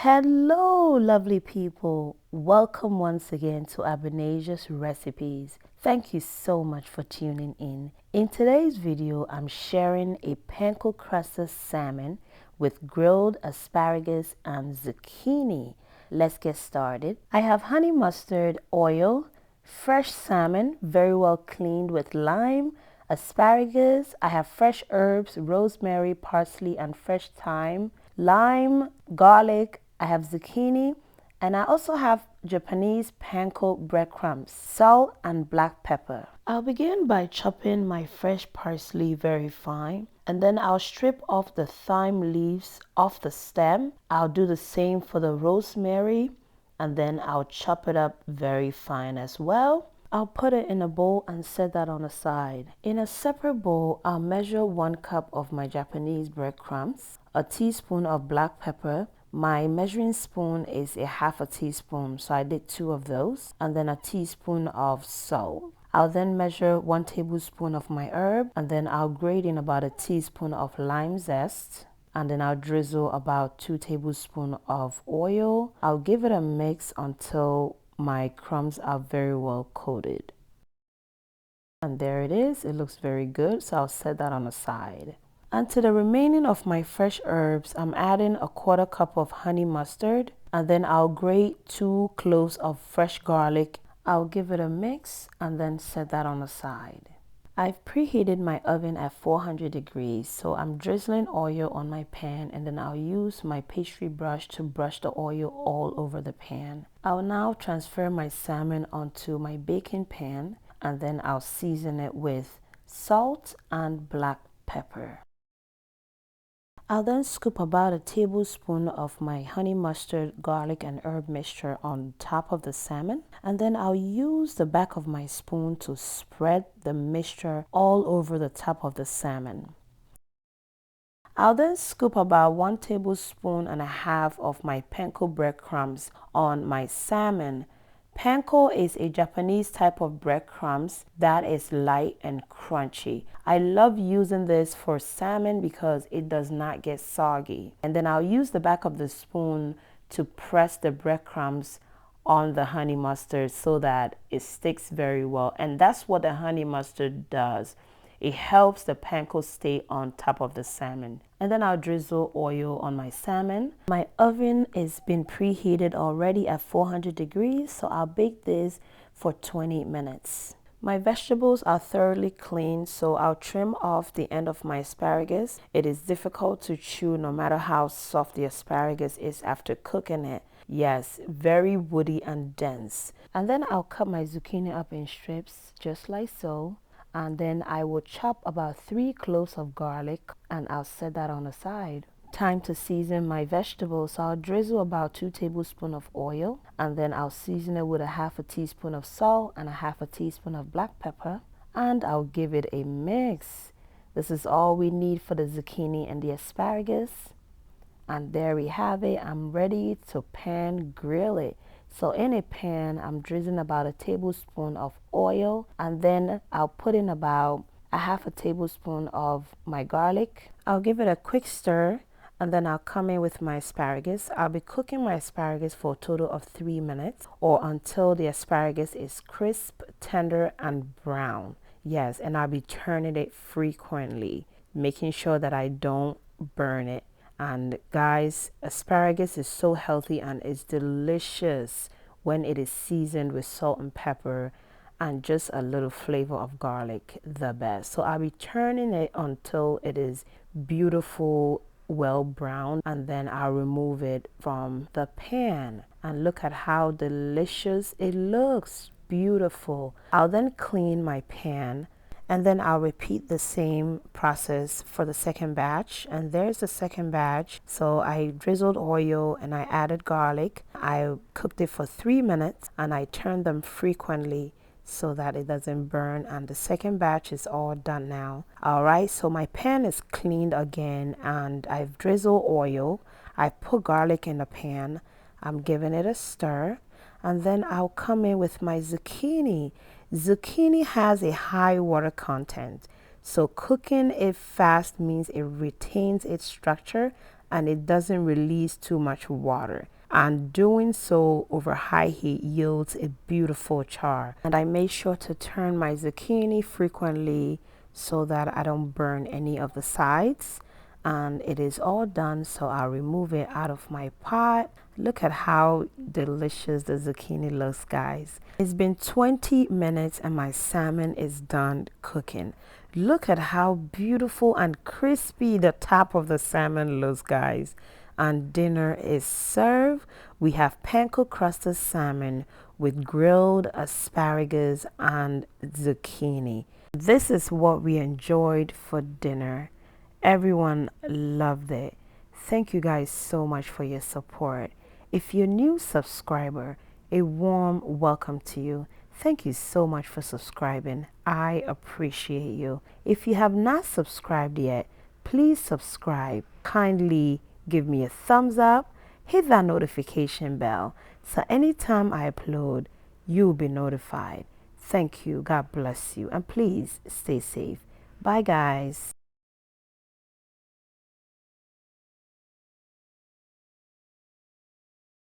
Hello, lovely people. Welcome once again to Abenasia's recipes. Thank you so much for tuning in. In today's video, I'm sharing a panko-crusted salmon with grilled asparagus and zucchini. Let's get started. I have honey mustard oil, fresh salmon, very well cleaned with lime, asparagus. I have fresh herbs, rosemary, parsley, and fresh thyme, lime, garlic. I have zucchini, and I also have Japanese panko breadcrumbs, salt, and black pepper. I'll begin by chopping my fresh parsley very fine, and then I'll strip off the thyme leaves off the stem. I'll do the same for the rosemary, and then I'll chop it up very fine as well. I'll put it in a bowl and set that on the side. In a separate bowl, I'll measure 1 cup of my Japanese breadcrumbs, a teaspoon of black pepper. My measuring spoon is a half a teaspoon, so I did 2 of those, and then a teaspoon of salt. I'll then measure 1 tablespoon of my herb, and then I'll grate in about a teaspoon of lime zest, and then I'll drizzle about 2 tablespoons of oil. I'll give it a mix until my crumbs are very well coated. And there it is. It looks very good, so I'll set that on the side. And to the remaining of my fresh herbs, I'm adding a 1/4 cup of honey mustard, and then I'll grate 2 cloves of fresh garlic. I'll give it a mix and then set that on the side. I've preheated my oven at 400 degrees, so I'm drizzling oil on my pan, and then I'll use my pastry brush to brush the oil all over the pan. I'll now transfer my salmon onto my baking pan, and then I'll season it with salt and black pepper. I'll then scoop about a tablespoon of my honey mustard, garlic, and herb mixture on top of the salmon, and then I'll use the back of my spoon to spread the mixture all over the top of the salmon. I'll then scoop about 1 tablespoon and a half of my panko breadcrumbs on my salmon. Panko is a Japanese type of breadcrumbs that is light and crunchy. I love using this for salmon because it does not get soggy. And then I'll use the back of the spoon to press the breadcrumbs on the honey mustard so that it sticks very well. And that's what the honey mustard does. It helps the panko stay on top of the salmon. And then I'll drizzle oil on my salmon. My oven is been preheated already at 400 degrees, so I'll bake this for 20 minutes. My vegetables are thoroughly clean, so I'll trim off the end of my asparagus. It is difficult to chew no matter how soft the asparagus is after cooking it. Yes, very woody and dense. And then I'll cut my zucchini up in strips, just like so. And then I will chop about 3 cloves of garlic, and I'll set that on the side. Time to season my vegetables. So I'll drizzle about 2 tablespoons of oil, and then I'll season it with a half a teaspoon of salt and a half a teaspoon of black pepper, and I'll give it a mix. This is all we need for the zucchini and the asparagus. And there we have it. I'm ready to pan grill it. So in a pan, I'm drizzling about a tablespoon of oil, and then I'll put in about a half a tablespoon of my garlic. I'll give it a quick stir, and then I'll come in with my asparagus. I'll be cooking my asparagus for a total of 3 minutes, or until the asparagus is crisp, tender, and brown. Yes, and I'll be turning it frequently, making sure that I don't burn it. And guys, asparagus is so healthy and it's delicious when it is seasoned with salt and pepper and just a little flavor of garlic, the best. So I'll be turning it until it is beautiful, well brown, and then I'll remove it from the pan. And look at how delicious it looks. Beautiful. I'll then clean my pan, and then I'll repeat the same process for the second batch. And there's the second batch. So I drizzled oil and I added garlic. I cooked it for 3 minutes, and I turned them frequently so that it doesn't burn. And the second batch is all done now. All right, so my pan is cleaned again, and I've drizzled oil. I put garlic in the pan. I'm giving it a stir, and then I'll come in with my zucchini. Zucchini has a high water content, so cooking it fast means it retains its structure and it doesn't release too much water. And doing so over high heat yields a beautiful char. And I make sure to turn my zucchini frequently so that I don't burn any of the sides. And it is all done, so I'll remove it out of my pot. Look at how delicious the zucchini looks, guys. It's been 20 minutes and my salmon is done cooking. Look at how beautiful and crispy the top of the salmon looks, guys. And dinner is served. We have panko-crusted salmon with grilled asparagus and zucchini. This is what we enjoyed for dinner. Everyone loved it. Thank you guys so much for your support. If you're a new subscriber, a warm welcome to you. Thank you so much for subscribing. I appreciate you. If you have not subscribed yet, please subscribe. Kindly give me a thumbs up. Hit that notification bell so anytime I upload, you'll be notified. Thank you. God bless you. And please stay safe. Bye, guys.